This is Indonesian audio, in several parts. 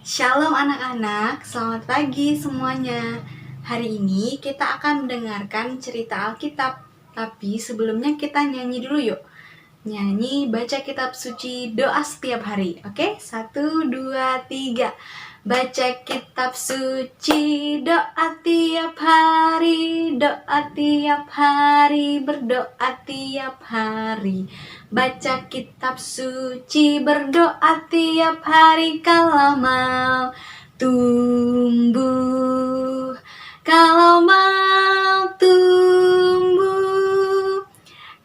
Shalom anak-anak, selamat pagi semuanya. Hari ini kita akan mendengarkan cerita Alkitab. Tapi sebelumnya kita nyanyi dulu yuk. Nyanyi baca kitab suci doa setiap hari. Oke? 1, 2, 3. Baca kitab suci doa tiap hari, doa tiap hari, berdoa tiap hari. Baca kitab suci, berdoa tiap hari kalau mau tumbuh. Kalau mau tumbuh,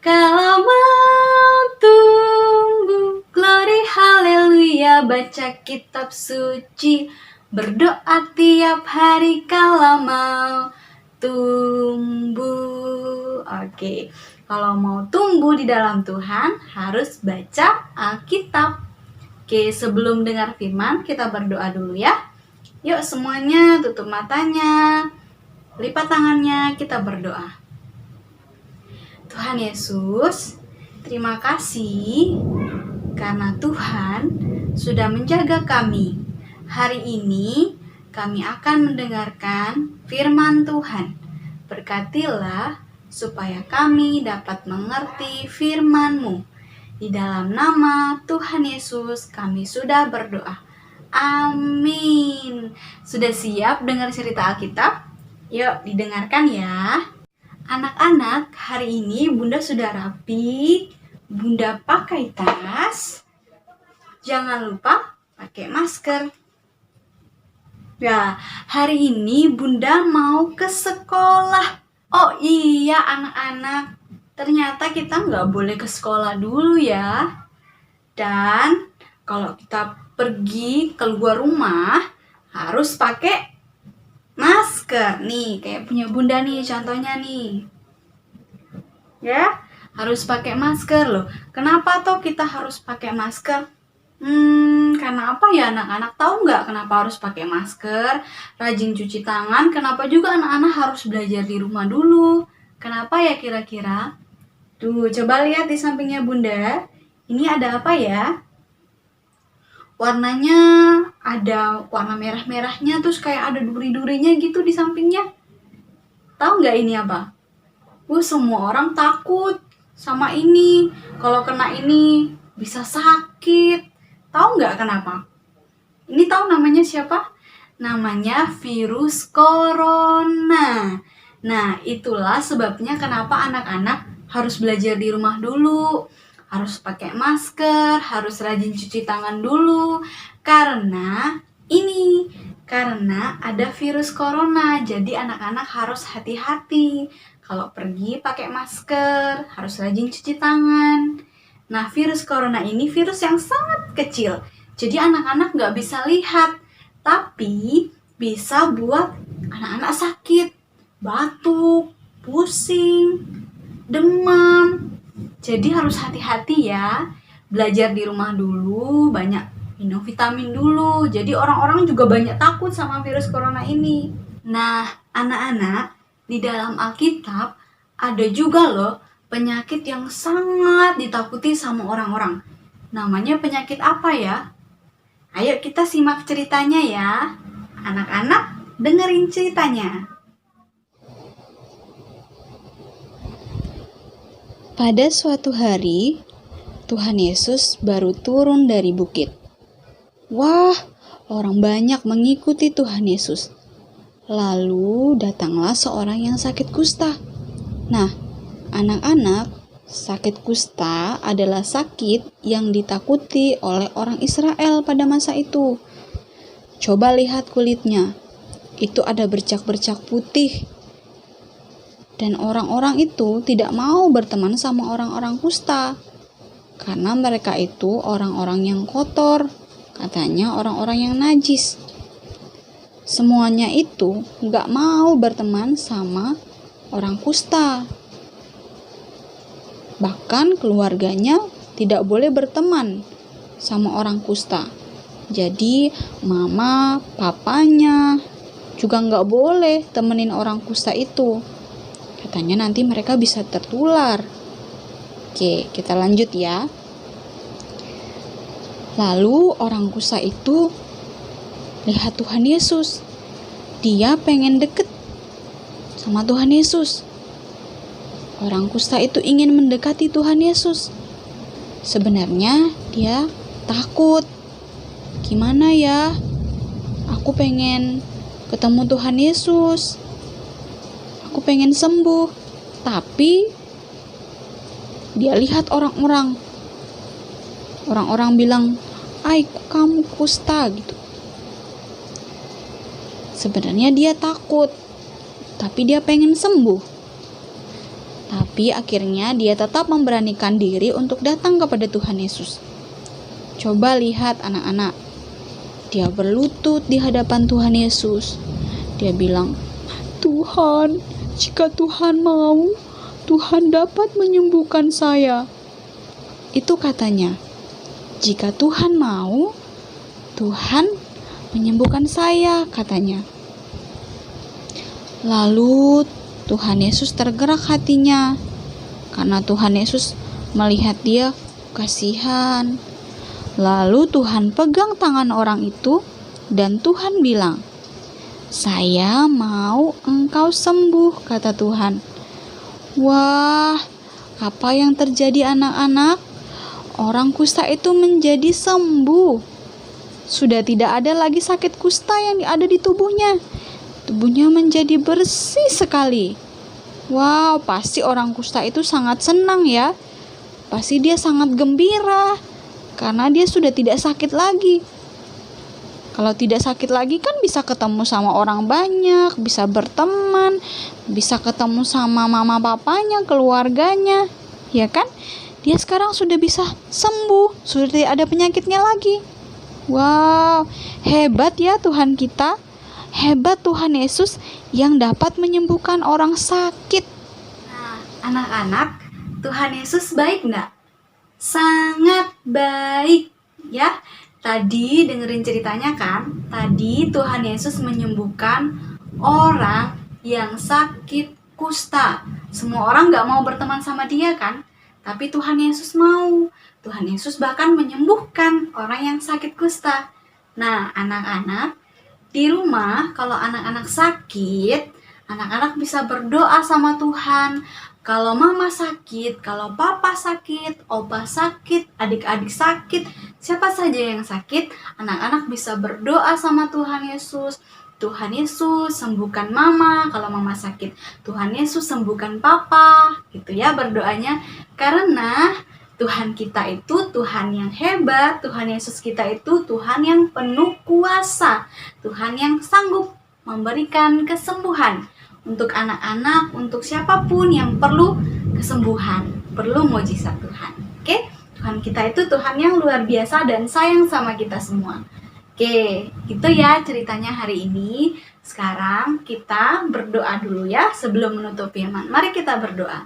kalau mau tumbuh, glory haleluya. Baca kitab suci, berdoa tiap hari kalau mau tumbuh. Oke, kalau mau tumbuh di dalam Tuhan harus baca Alkitab. Oke, sebelum dengar firman kita berdoa dulu ya. Yuk semuanya tutup matanya, lipat tangannya, kita berdoa. Tuhan Yesus, terima kasih karena Tuhan sudah menjaga kami. Hari ini kami akan mendengarkan firman Tuhan. Berkatilah supaya kami dapat mengerti firman-Mu. Di dalam nama Tuhan Yesus kami sudah berdoa. Amin. Sudah siap dengar cerita Alkitab? Yuk didengarkan ya. Anak-anak, hari ini Bunda sudah rapi. Bunda pakai tas. Jangan lupa pakai masker. Ya, hari ini Bunda mau ke sekolah. Oh iya anak-anak, ternyata kita nggak boleh ke sekolah dulu ya. Dan kalau kita pergi keluar rumah harus pakai masker. Nih, kayak punya Bunda nih contohnya nih. Ya, harus pakai masker loh. Kenapa toh kita harus pakai masker? Karena apa ya anak-anak? Tahu nggak kenapa harus pakai masker? Rajin cuci tangan. Kenapa juga anak-anak harus belajar di rumah dulu? Kenapa ya kira-kira? Tuh, coba lihat di sampingnya Bunda. Ini ada apa ya? Warnanya ada warna merah-merahnya, terus kayak ada duri-durinya gitu di sampingnya. Tahu nggak ini apa? Semua orang takut sama ini. Kalau kena ini bisa sakit. Tahu nggak kenapa? Ini tahu namanya siapa? Namanya virus corona. Nah, itulah sebabnya kenapa anak-anak harus belajar di rumah dulu. Harus pakai masker, harus rajin cuci tangan dulu. Karena ada virus corona. Jadi anak-anak harus hati-hati. Kalau pergi pakai masker, harus rajin cuci tangan. Nah, virus corona ini virus yang sangat kecil. Jadi anak-anak nggak bisa lihat. Tapi bisa buat anak-anak sakit. Batuk, pusing, demam. Jadi harus hati-hati ya. Belajar di rumah dulu, banyak minum vitamin dulu. Jadi orang-orang juga banyak takut sama virus corona ini. Nah, anak-anak, di dalam Alkitab ada juga loh penyakit yang sangat ditakuti sama orang-orang. Namanya penyakit apa ya? Ayo kita simak ceritanya ya. Anak-anak, dengerin ceritanya. Pada suatu hari, Tuhan Yesus baru turun dari bukit. Wah, orang banyak mengikuti Tuhan Yesus. Lalu datanglah seorang yang sakit kusta. Nah, anak-anak, sakit kusta adalah sakit yang ditakuti oleh orang Israel pada masa itu. Coba lihat kulitnya, itu ada bercak-bercak putih. Dan orang-orang itu tidak mau berteman sama orang-orang kusta. Karena mereka itu orang-orang yang kotor, katanya orang-orang yang najis. Semuanya itu gak mau berteman sama orang kusta. Bahkan keluarganya tidak boleh berteman sama orang kusta. Jadi mama, papanya juga gak boleh temenin orang kusta itu. Katanya nanti mereka bisa tertular. Oke, kita lanjut ya. Lalu orang kusta itu lihat Tuhan Yesus. Dia pengen deket sama Tuhan Yesus. Orang kusta itu ingin mendekati Tuhan Yesus. Sebenarnya dia takut. Gimana ya? Aku pengen ketemu Tuhan Yesus. Aku pengen sembuh. Tapi dia lihat orang-orang. Orang-orang bilang, "Ai, kamu kusta," gitu. Sebenarnya dia takut, tapi dia pengen sembuh. Tapi akhirnya dia tetap memberanikan diri untuk datang kepada Tuhan Yesus. Coba lihat anak-anak. Dia berlutut di hadapan Tuhan Yesus. Dia bilang, "Tuhan, jika Tuhan mau, Tuhan dapat menyembuhkan saya." Itu katanya. Jika Tuhan mau, Tuhan menyembuhkan saya, katanya. Lalu Tuhan Yesus tergerak hatinya, karena Tuhan Yesus melihat dia kasihan. Lalu Tuhan pegang tangan orang itu dan Tuhan bilang, "Saya mau engkau sembuh," kata Tuhan. Wah, apa yang terjadi anak-anak? Orang kusta itu menjadi sembuh. Sudah tidak ada lagi sakit kusta yang ada di tubuhnya. Tubuhnya menjadi bersih sekali. Wow, pasti orang kusta itu sangat senang ya. Pasti dia sangat gembira karena dia sudah tidak sakit lagi. Kalau tidak sakit lagi kan bisa ketemu sama orang banyak, bisa berteman, bisa ketemu sama mama papanya, keluarganya, ya kan? Dia sekarang sudah bisa sembuh, sudah tidak ada penyakitnya lagi. Wow, hebat ya Tuhan kita. Hebat Tuhan Yesus yang dapat menyembuhkan orang sakit. Nah, anak-anak, Tuhan Yesus baik nggak? Sangat baik, ya. Tadi dengerin ceritanya kan? Tadi Tuhan Yesus menyembuhkan orang yang sakit kusta. Semua orang nggak mau berteman sama dia kan? Tapi Tuhan Yesus mau. Tuhan Yesus bahkan menyembuhkan orang yang sakit kusta. Nah, anak-anak, di rumah kalau anak-anak sakit, anak-anak bisa berdoa sama Tuhan. Kalau mama sakit, kalau papa sakit, opa sakit, adik-adik sakit, siapa saja yang sakit, anak-anak bisa berdoa sama Tuhan Yesus. Tuhan Yesus sembuhkan mama kalau mama sakit. Tuhan Yesus sembuhkan papa, gitu ya berdoanya. Karena Tuhan kita itu Tuhan yang hebat, Tuhan Yesus kita itu Tuhan yang penuh kuasa, Tuhan yang sanggup memberikan kesembuhan untuk anak-anak, untuk siapapun yang perlu kesembuhan, perlu mujizat Tuhan. Oke, Tuhan kita itu Tuhan yang luar biasa dan sayang sama kita semua. Oke, itu ya ceritanya hari ini. Sekarang kita berdoa dulu ya sebelum menutup firman. Mari kita berdoa.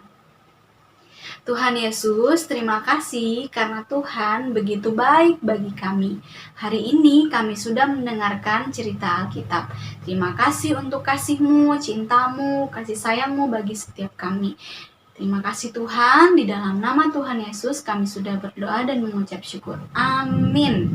Tuhan Yesus, terima kasih karena Tuhan begitu baik bagi kami. Hari ini kami sudah mendengarkan cerita Alkitab. Terima kasih untuk kasih-Mu, cinta-Mu, kasih sayang-Mu bagi setiap kami. Terima kasih Tuhan, di dalam nama Tuhan Yesus kami sudah berdoa dan mengucap syukur. Amin.